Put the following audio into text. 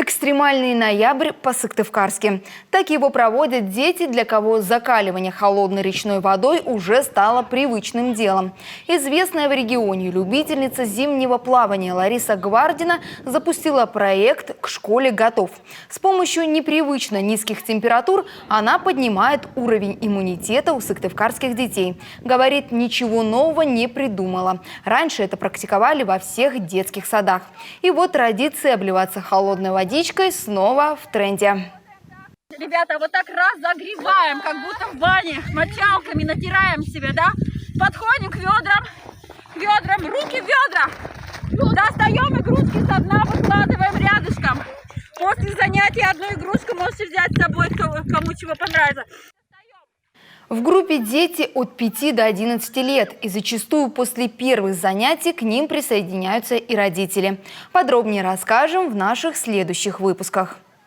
Экстремальный ноябрь по-сыктывкарски. Так его проводят дети, для кого закаливание холодной речной водой уже стало привычным делом. Известная в регионе любительница зимнего плавания Лариса Гвардина запустила проект «К школе готов». С помощью непривычно низких температур она поднимает уровень иммунитета у сыктывкарских детей. Говорит, ничего нового не придумала. Раньше это практиковали во всех детских садах. И вот традиция обливаться холодной водичкой снова в тренде. Ребята, вот так раз загреваем, как будто в бане, мочалками натираем себе, да? Подходим к ведрам, руки в ведра, достаем игрушки со дна, выкладываем рядышком. После занятия одну игрушку можете взять с собой, кому чего понравится. В группе дети от 5 до 11 лет, и зачастую после первых занятий к ним присоединяются и родители. Подробнее расскажем в наших следующих выпусках.